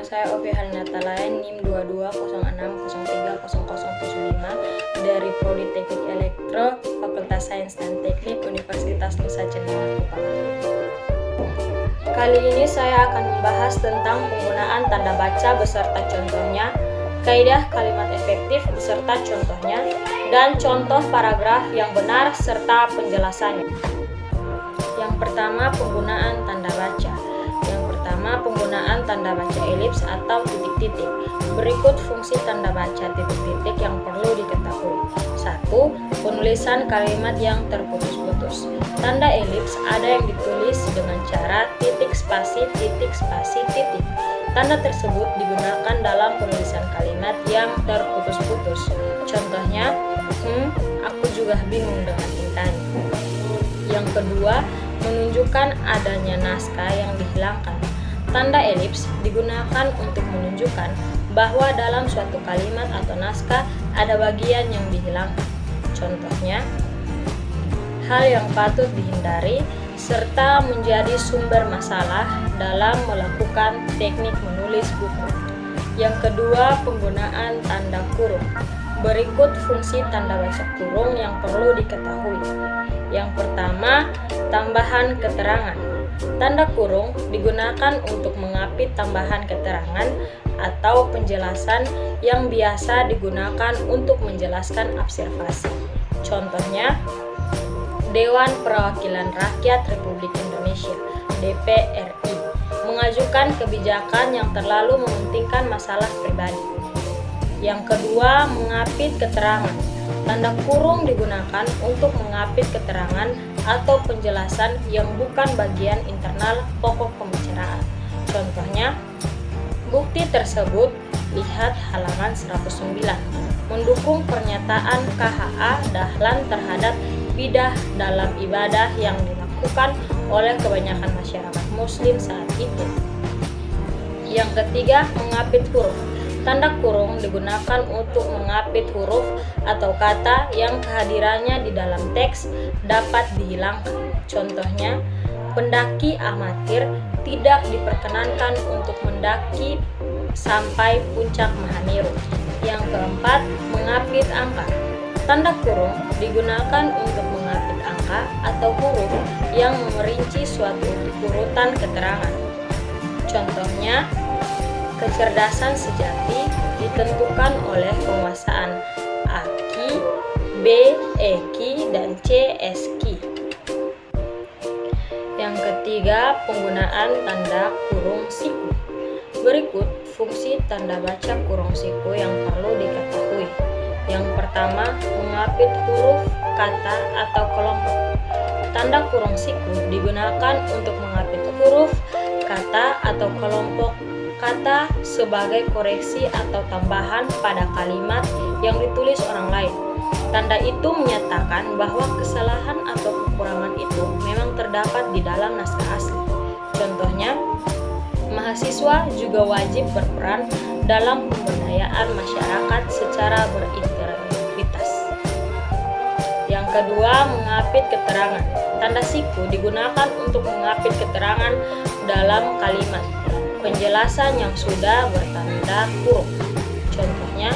saya Ovi Halinatalayan NIM 2206030075 dari Prodi Teknik Elektro, Fakultas Sains dan Teknik Universitas Nusa Cendana Kupang. Kali ini saya akan membahas tentang penggunaan tanda baca beserta contohnya, kaidah kalimat efektif beserta contohnya, dan contoh paragraf yang benar serta penjelasannya. Yang pertama, penggunaan tanda baca. Penggunaan tanda baca elips atau titik-titik. Berikut fungsi tanda baca titik-titik yang perlu diketahui. 1. Penulisan kalimat yang terputus-putus. Tanda elips ada yang ditulis dengan cara titik spasi, titik spasi, titik. Tanda tersebut digunakan dalam penulisan kalimat yang terputus-putus. Contohnya, aku juga bingung dengan tintanya. Yang kedua, menunjukkan adanya naskah yang dihilangkan. Tanda elips digunakan untuk menunjukkan bahwa dalam suatu kalimat atau naskah ada bagian yang dihilangkan. Contohnya, hal yang patut dihindari serta menjadi sumber masalah dalam melakukan teknik menulis buku. Yang kedua, penggunaan tanda kurung. Berikut fungsi tanda baca kurung yang perlu diketahui. Yang pertama, tambahan keterangan. Tanda kurung digunakan untuk mengapit tambahan keterangan atau penjelasan yang biasa digunakan untuk menjelaskan observasi. Contohnya, Dewan Perwakilan Rakyat Republik Indonesia (DPRI) mengajukan kebijakan yang terlalu mementingkan masalah pribadi. Yang kedua, mengapit keterangan. Tanda kurung digunakan untuk mengapit keterangan atau penjelasan yang bukan bagian internal pokok pembicaraan. Contohnya, bukti tersebut lihat halaman 109, mendukung pernyataan KHA Dahlan terhadap bidah dalam ibadah yang dilakukan oleh kebanyakan masyarakat muslim saat itu. Yang ketiga, mengapit huruf. Tanda kurung digunakan untuk mengapit huruf atau kata yang kehadirannya di dalam teks dapat dihilangkan. Contohnya, pendaki amatir tidak diperkenankan untuk mendaki sampai puncak Mahameru. Yang keempat, mengapit angka. Tanda kurung digunakan untuk mengapit angka atau huruf yang merinci suatu urutan keterangan. Contohnya, kecerdasan sejati ditentukan oleh penguasaan A-ki, B, E-ki, dan C, S-ki. Yang ketiga, penggunaan tanda kurung siku. Berikut fungsi tanda baca kurung siku yang perlu diketahui. Yang pertama, mengapit huruf, kata, atau kelompok. Tanda kurung siku digunakan untuk mengapit huruf, kata, atau kelompok kata sebagai koreksi atau tambahan pada kalimat yang ditulis orang lain. Tanda itu menyatakan bahwa kesalahan atau kekurangan itu memang terdapat di dalam naskah asli. Contohnya, mahasiswa juga wajib berperan dalam pemberdayaan masyarakat secara berintegritas. Yang kedua, mengapit keterangan. Tanda siku digunakan untuk mengapit keterangan dalam kalimat penjelasan yang sudah bertanda kurung. Contohnya,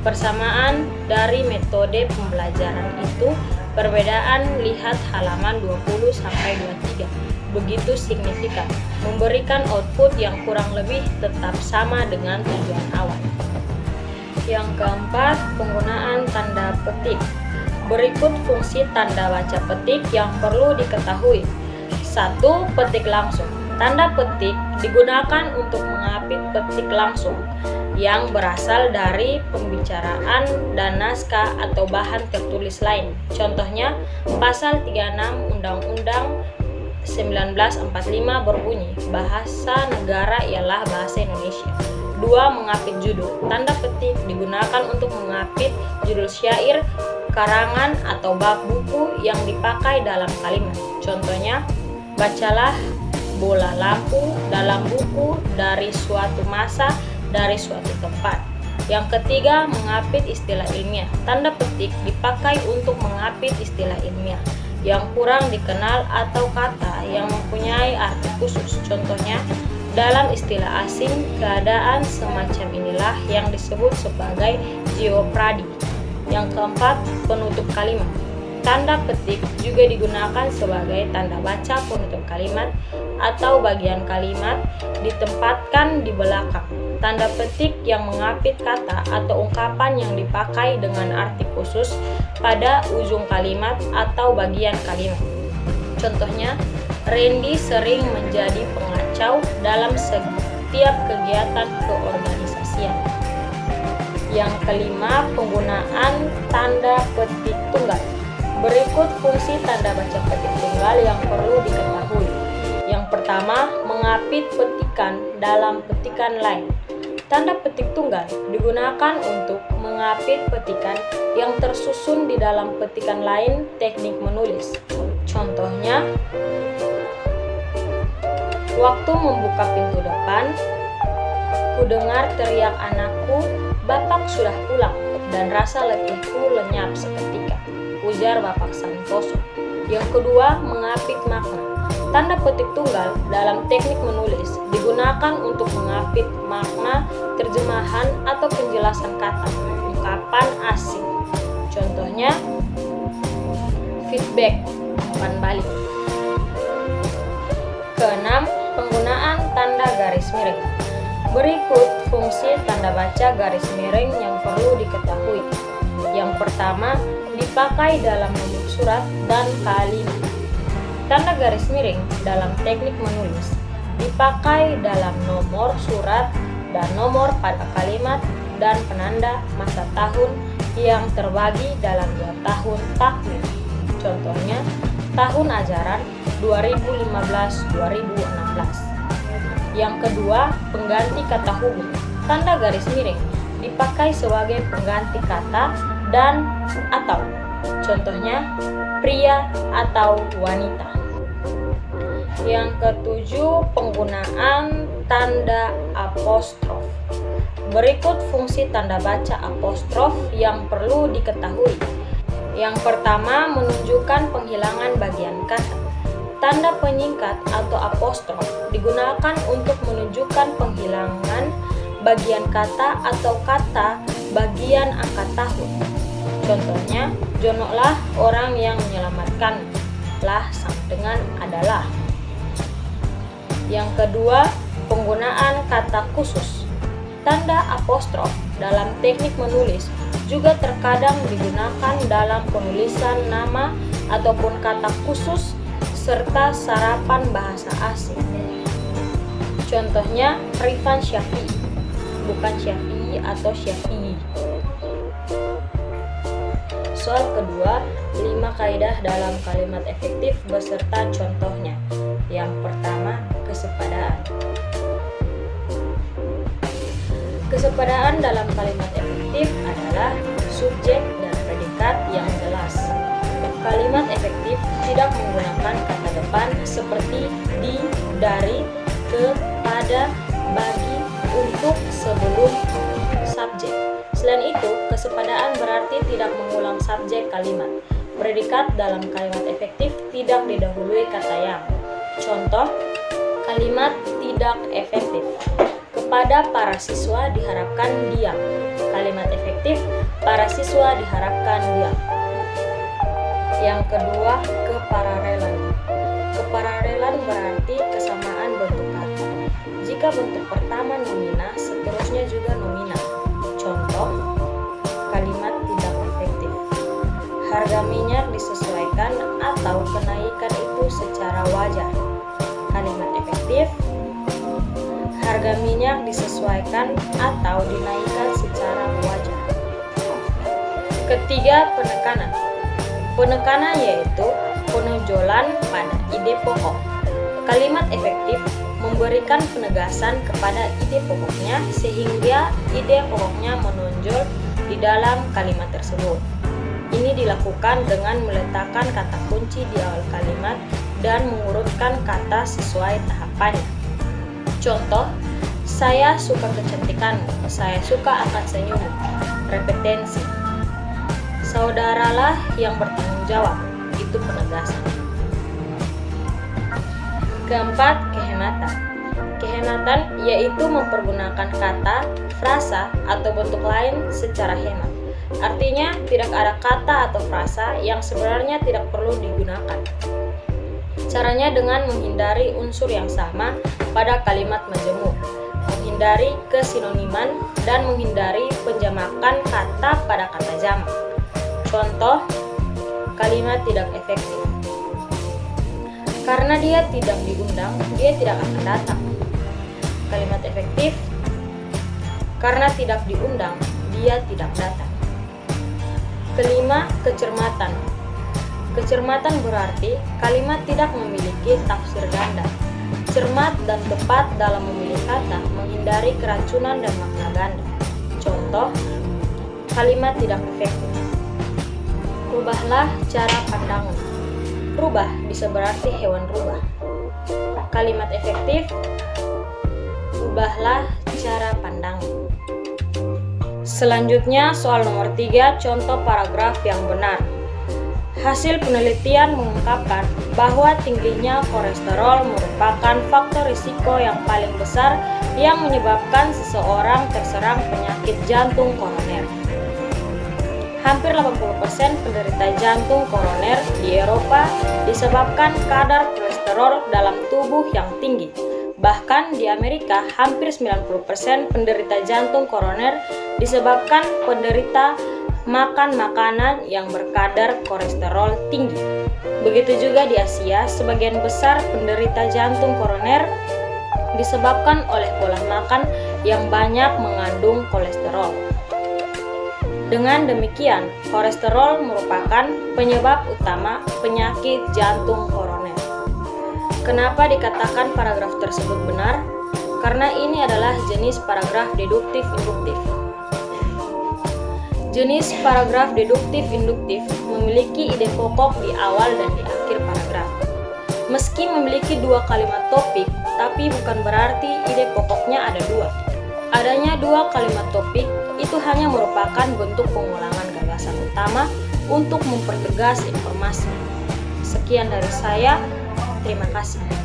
persamaan dari metode pembelajaran itu perbedaan lihat halaman 20-23 begitu signifikan, memberikan output yang kurang lebih tetap sama dengan tujuan awal. Yang keempat, penggunaan tanda petik. Berikut fungsi tanda baca petik yang perlu diketahui. 1. Petik langsung. Tanda petik digunakan untuk mengapit petik langsung yang berasal dari pembicaraan dan naskah atau bahan tertulis lain. Contohnya, pasal 36 Undang-Undang 1945 berbunyi, bahasa negara ialah bahasa Indonesia. 2. Mengapit judul. Tanda petik digunakan untuk mengapit judul syair, karangan, atau bab buku yang dipakai dalam kalimat. Contohnya, bacalah bola lampu dalam buku dari suatu masa, dari suatu tempat. Yang ketiga, mengapit istilah ilmiah. Tanda petik dipakai untuk mengapit istilah ilmiah yang kurang dikenal atau kata yang mempunyai arti khusus. Contohnya, Dalam istilah asing, keadaan semacam inilah yang disebut sebagai jeopardy. Yang keempat, penutup kalimat. Tanda petik juga digunakan sebagai tanda baca penutup kalimat atau bagian kalimat ditempatkan di belakang tanda petik yang mengapit kata atau ungkapan yang dipakai dengan arti khusus pada ujung kalimat atau bagian kalimat. Contohnya, Randy sering menjadi pengacau dalam setiap kegiatan keorganisasian. Yang kelima, penggunaan tanda petik tunggal. Berikut fungsi tanda baca petik tunggal yang perlu diketahui. Yang pertama, mengapit petikan dalam petikan lain. Tanda petik tunggal digunakan untuk mengapit petikan yang tersusun di dalam petikan lain teknik menulis. Contohnya, waktu membuka pintu depan, ku dengar teriak anakku, "Bapak sudah pulang," dan rasa letihku lenyap seketika, ujar Bapak Santoso. Yang kedua, mengapit makna. Tanda petik tunggal dalam teknik menulis digunakan untuk mengapit makna, terjemahan, atau penjelasan kata, ungkapan asing. Contohnya, feedback, umpan balik. Keenam, penggunaan tanda garis miring. Berikut fungsi tanda baca garis miring yang perlu diketahui. Yang pertama, dipakai dalam nomor surat dan kalimat. Tanda garis miring dalam teknik menulis dipakai dalam nomor surat dan nomor pada kalimat dan penanda masa tahun yang terbagi dalam 2 tahun takvim. Contohnya, tahun ajaran 2015-2016. Yang kedua, pengganti kata hubung. Tanda garis miring dipakai sebagai pengganti kata dan atau. Contohnya, pria atau wanita. Yang ketujuh, penggunaan tanda apostrof. Berikut fungsi tanda baca apostrof yang perlu diketahui. Yang pertama, menunjukkan penghilangan bagian kata. Tanda penyingkat atau apostrof digunakan untuk menunjukkan penghilangan bagian kata atau kata bagian angka tahun. Contohnya, Jonolah orang yang menyelamatkan, lah sama dengan adalah. Yang kedua, penggunaan kata khusus. Tanda apostrof dalam teknik menulis juga terkadang digunakan dalam penulisan nama ataupun kata khusus serta sarapan bahasa asing. Contohnya, Rifan Syafi'i, bukan Syafi'i atau Syafi'i. Soal kedua, 5 kaidah dalam kalimat efektif beserta contohnya. Yang pertama, kesepadaan. Kesepadaan dalam kalimat efektif adalah subjek dan predikat yang jelas. Kalimat efektif tidak menggunakan kata depan seperti di, dari, ke, pada, bagi, untuk, sebelum subjek. Selain itu, kesepadaan berarti tidak mengulang subjek kalimat. Predikat dalam kalimat efektif tidak didahului kata yang. Contoh, kalimat tidak efektif. Kepada para siswa diharapkan diam. Kalimat efektif, para siswa diharapkan diam. Yang kedua, keparalelan. Keparalelan berarti kesamaan bentuk kata. Jika bentuk pertama nomina, seterusnya juga nomina. Contoh, kalimat tidak efektif. Harga minyak disesuaikan atau kenaikan itu secara wajar. Kalimat efektif, harga minyak disesuaikan atau dinaikkan secara wajar. Ketiga, penekanan. Penekanan yaitu penonjolan pada ide pokok. Kalimat efektif memberikan penegasan kepada ide pokoknya sehingga ide pokoknya menonjol di dalam kalimat tersebut. Ini dilakukan dengan meletakkan kata kunci di awal kalimat dan mengurutkan kata sesuai tahapannya. Contoh, saya suka kecantikanmu, saya suka akan senyummu. Repetensi. Saudaralah yang bertanggung jawab, itu penegasan. Keempat, kehematan. Penghematan yaitu mempergunakan kata, frasa, atau bentuk lain secara hemat. Artinya, tidak ada kata atau frasa yang sebenarnya tidak perlu digunakan. Caranya dengan menghindari unsur yang sama pada kalimat majemuk, menghindari kesinoniman, dan menghindari penjamakan kata pada kata jamak. Contoh, kalimat tidak efektif. Karena dia tidak diundang, dia tidak akan datang. Kalimat efektif. Karena tidak diundang, dia tidak datang. Kelima, kecermatan. Kecermatan berarti kalimat tidak memiliki tafsir ganda. Cermat dan tepat dalam memilih kata, menghindari keracunan dan makna ganda. Contoh, kalimat tidak efektif. Rubahlah cara pandangmu. Rubah bisa berarti hewan rubah. Kalimat efektif, ubahlah cara pandangmu. Selanjutnya soal nomor 3, contoh paragraf yang benar. Hasil penelitian mengungkapkan bahwa tingginya kolesterol merupakan faktor risiko yang paling besar yang menyebabkan seseorang terserang penyakit jantung koroner. Hampir 80% penderita jantung koroner di Eropa disebabkan kadar kolesterol dalam tubuh yang tinggi. Bahkan di Amerika, hampir 90% penderita jantung koroner disebabkan penderita makan makanan yang berkadar kolesterol tinggi. Begitu juga di Asia, sebagian besar penderita jantung koroner disebabkan oleh pola makan yang banyak mengandung kolesterol. Dengan demikian, kolesterol merupakan penyebab utama penyakit jantung koroner. Kenapa dikatakan paragraf tersebut benar? Karena ini adalah jenis paragraf deduktif-induktif. Jenis paragraf deduktif-induktif memiliki ide pokok di awal dan di akhir paragraf. Meski memiliki dua kalimat topik, tapi bukan berarti ide pokoknya ada dua. Adanya dua kalimat topik itu hanya merupakan bentuk pengulangan gagasan utama untuk mempertegas informasi. Sekian dari saya, terima kasih.